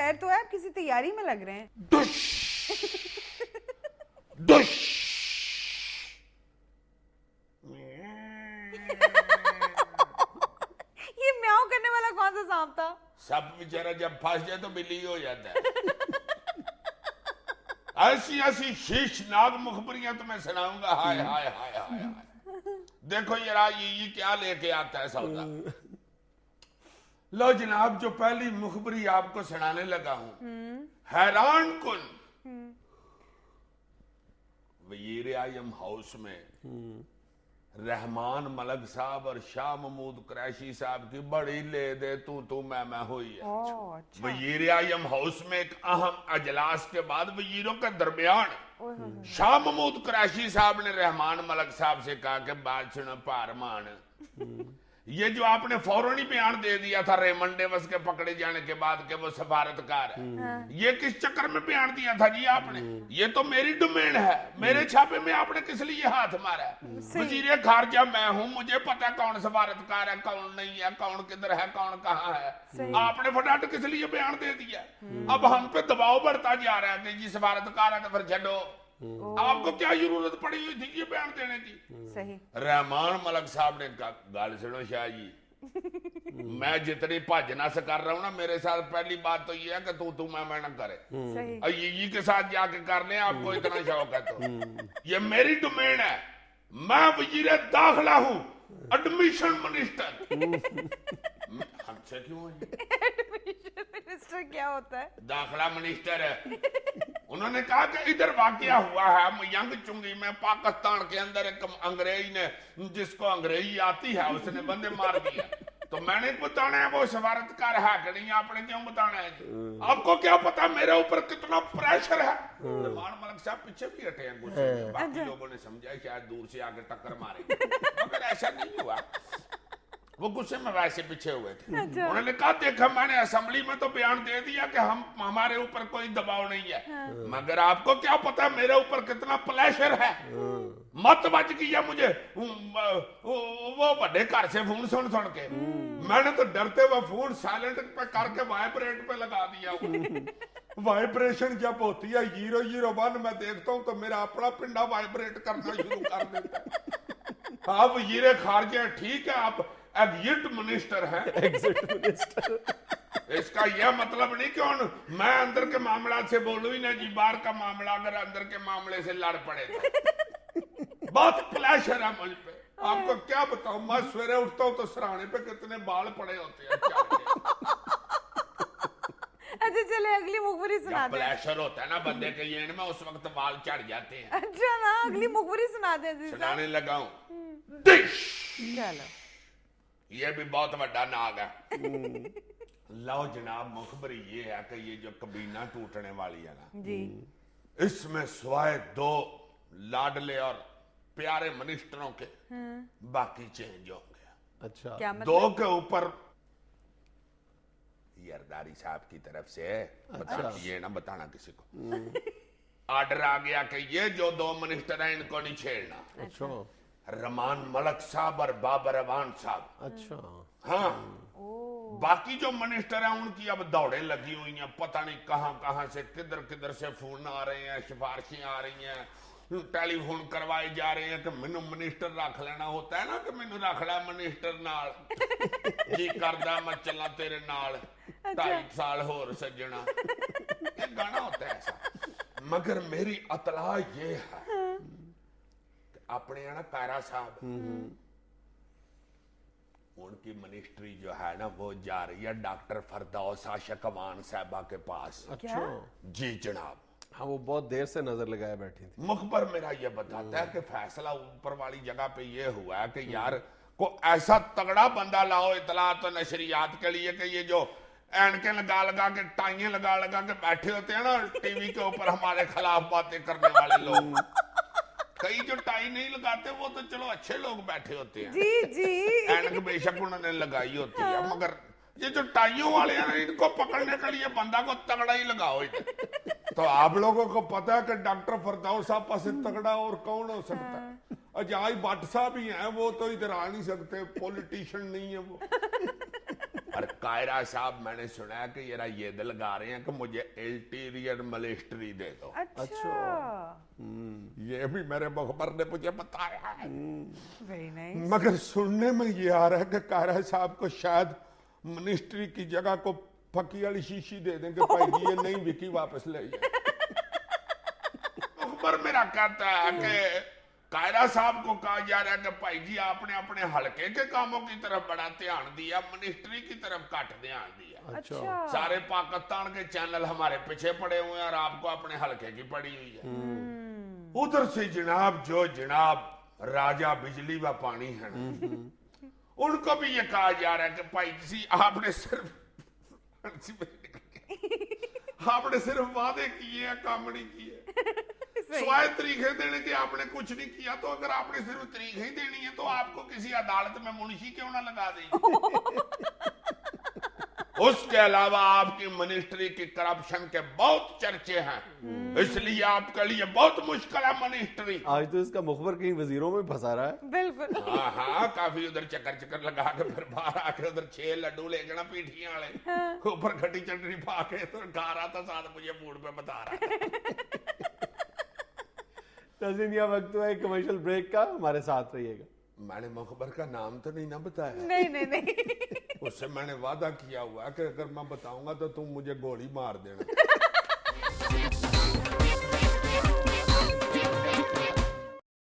खैर तो है, आप किसी तैयारी में लग रहे हैं। दुश ये म्याऊं करने वाला कौन सा सांप था? सब बेचारा जब फंस जाए तो बिल्ली हो जाता है। ऐसी ऐसी शीशनाक मुखबरियां तुम्हें सुनाऊंगा। हाय हाय हाय हाय हाय। देखो यार ये क्या लेके आता है सौदा। लो जनाब, जो पहली मुखबरी आपको सुनाने लगा हूं, हैरान कुन। वजीर आजम हाउस में रहमान मलक साहब और शाह महमूद कुरैशी साहब की बड़ी ले दे तू मैं हुई है। अच्छा। वजीर आजम हाउस में एक अहम अजलास के बाद वजीरों के दरमियान शाह महमूद कुरैशी साहब ने रहमान मलक साहब से कहा कि बात सुनो पारमान, ये जो आपने फौरन ही बयान दे दिया था रेमंड डेविस के पकड़े जाने के बाद कि वो सफारतकार है, ये किस चक्कर में बयान दिया था जी आपने? ये तो मेरी डोमेन है, मेरे छापे में आपने किस लिए हाथ मारा है? वजीर खारजा मैं हूं, मुझे पता कौन सफारतकार है कौन नहीं है, कौन किधर है कौन कहाँ है। आपने फटाफट किस लिए बयान दे दिया? अब हम पे दबाव बढ़ता जा रहा है कि जी सफारतकार है तो फिर छो। आपको क्या जरूरत पड़ी हुई थी ये बयान देने की? सही। रहमान मलक साहब ने कहा गल सुनो शाह जी, मैं जितनी भजना से कर रहा हूं ना, मेरे साथ पहली बात तो ये है कि तू मैं ना करे। ये के साथ जाके कर ले, आपको इतना शौक है तो। ये मेरी डोमेन है, मैं वजीर दाखिला हूं, एडमिशन मिनिस्टर। हमसे क्यों है? एडमिशन मिनिस्टर क्या होता है? दाखिला मिनिस्टर है। उन्होंने कहा कि इधर वाकया हुआ है यंग चुंगी में, पाकिस्तान के अंदर एक अंग्रेज ने, जिसको अंग्रेजी आती है, उसने बंदे मार दिया। तो मैंने बताना है वो सफारतकार है कि नहीं, आपने क्यों बताना है? आपको क्या पता मेरे ऊपर कितना प्रेशर है? रहमान मलक साहब पीछे भी हटे हैं गुस्से में। बाकी लोगों ने समझा शायद दूर से आके टक्कर मारेंगे, मगर ऐसा नहीं हुआ। वो गुस्से में वैसे पीछे हुए थे। उन्होंने कहा देखा, मैंने असेंबली में तो बयान दे दिया कि हमारे ऊपर कोई दबाव नहीं है, मगर आपको क्या पता मेरे ऊपर कितना प्रेशर है? मत बच गया मुझे वो बड़े घर से फोन सुन के। मैंने तो डरते हुए फोन साइलेंट पे करके वाइब्रेट पे लगा दिया। वाइब्रेशन जब होती है 001 मैं देखता हूँ तो मेरा अपना पिंडा वाइब्रेट करना शुरू कर देता है। आप वजीर खारजा ठीक है, आप एग्जिट मिनिस्टर हैं। एग्जिट मिनिस्टर इसका यह मतलब नहीं कि मैं अंदर के मामला से बोलूं ही ना जी, बाहर का मामला अगर अंदर के मामले से लड़ पड़े तो। बहुत प्रेशर है मुझ पे, आपको क्या बताऊं। मैं सवेरे उठता हूं तो सराहने पे कितने बाल पड़े होते हैं। अच्छा चले अगली मुखबरी सुना दे। प्रेशर होता है ना बंदे के ये में, उस वक्त बाल चढ़ जाते हैं। अच्छा ना, अगली मुखबरी सुना दे। सुनाने लगा हूं। चलो, ये भी बहुत बड़ा नाग है। लो जनाब, मुखबरी ये है कि ये जो कबीना टूटने वाली है ना जी, इसमें सिवाय 2 लाडले और प्यारे मिनिस्टरों के बाकी चेंज होंगे। अच्छा, क्या मतलब? 2 के ऊपर यरदारी साहब की तरफ से, अच्छा, ये ना बताना किसी को, ऑर्डर आ गया कि ये जो 2 मिनिस्टर हैं इनको नहीं छेड़ना। अच्छा, रहमान मलक साहब और बाबर अवान साहब। अच्छा, हाँ, बाकी जो मिनिस्टर हैं उनकी अब दौड़े लगी हुई हैं, पता नहीं कहां से किधर से फोन आ रहे हैं, सिफारिशें आ रही हैं, टेलीफोन करवाए जा रहे हैं कि मैनू मिनिस्टर रख लेना। होता है ना कि मैनू रख ला मिनिस्टर नाल, जी करदा मैं चला तेरे नाल 2.5 साल होर सजना, ये गाना होता है ऐसा। मगर मेरी अतला ये है अपने ना कायरा साहब, उनकी मिनिस्ट्री जो है ना वो जा रही है डॉक्टर फरदौस आशिक अमान साहबा के पास। अच्छा जी जनाब। हाँ, वो बहुत देर से नजर लगाए बैठी थी। मुखबर मेरा ये बताता है कि फैसला ऊपर वाली जगह पे ये हुआ है कि यार को ऐसा तगड़ा बंदा लाओ इतलात तो नशरियात के लिए कि ये जो एनके लगा के टाइयां लगा के बैठे होते हैं ना टीवी के ऊपर हमारे खिलाफ बातें करने वाले लोग, कई जो टाई नहीं लगाते वो तो चलो अच्छे लोग बैठे होते हैं जी जी, एनक बेशक उन्होंने लगाई होती है, मगर ये जो टाइयों वाले हैं इनको पकड़ने के लिए बंदा को तगड़ा ही लगाओ। तो आप लोगों को पता है कि डॉक्टर फरदौस साहब पास तगड़ा और कौन हो सकता है? अजाई भट्ट साहब ही हैं, वो तो इधर आ नहीं सकते, पॉलिटिशियन नहीं है वो। और कायरा साहब मैंने सुना है कि जरा ये दिल लगा रहे हैं कि मुझे इंटीरियर मिनिस्ट्री दे दो। अच्छा, ये भी मेरे मुखबर ने मुझे बताया है। Very nice. मगर सुनने में ये आ रहा है कि कायरा साहब को शायद मिनिस्ट्री की जगह को फकी वाली शीशी दे देंगे, भाई जी ये नहीं बिकी, वापस ले जाए। मुखबर मेरा कहता है कि कायरा साहब को कहा जा रहा है कि भाई जी आपने अपने हलके के कामों की तरफ बड़ा ध्यान दिया, मिनिस्ट्री की तरफ घट ध्यान दिया। अच्छा, सारे पाकिस्तान के चैनल हमारे पीछे पड़े हुए हैं और आपको अपने हलके की पड़ी हुई है। उधर से जनाब जो जनाब राजा बिजली व पानी है ना, उनको भी ये कहा जा रहा है कि भाई जी आपने सिर्फ वादे किए हैं, काम नहीं किए। स्वाय तरीके देने के आपने कुछ नहीं किया, तो अगर आपने सिर्फ तरीके ही देनी है तो आपको किसी अदालत में मुंशी क्यों ना लगा देंगे। उसके अलावा आपकी मिनिस्ट्री की करप्शन के बहुत चर्चे हैं, इसलिए आपके लिए बहुत मुश्किल है मिनिस्ट्री। आज तो इसका मुखबर कहीं वजीरों में फंसा रहा है। बिल्कुल। हाँ, काफी उधर चक्कर लगा के फिर बाहर आके उधर 6 लड्डू लेके ना पीठियां वाले ऊपर खट्टी चटनी पा के तो खा रहा था, साथ मुझे फूड पे बता रहा था। नाज़रीन, यह वक्त है कमर्शियल ब्रेक का, हमारे साथ रहिएगा। मैंने मुखबर का नाम तो नहीं ना बताया। नहीं। उससे मैंने वादा किया हुआ है कि अगर मैं बताऊंगा तो तुम मुझे गोली मार देना।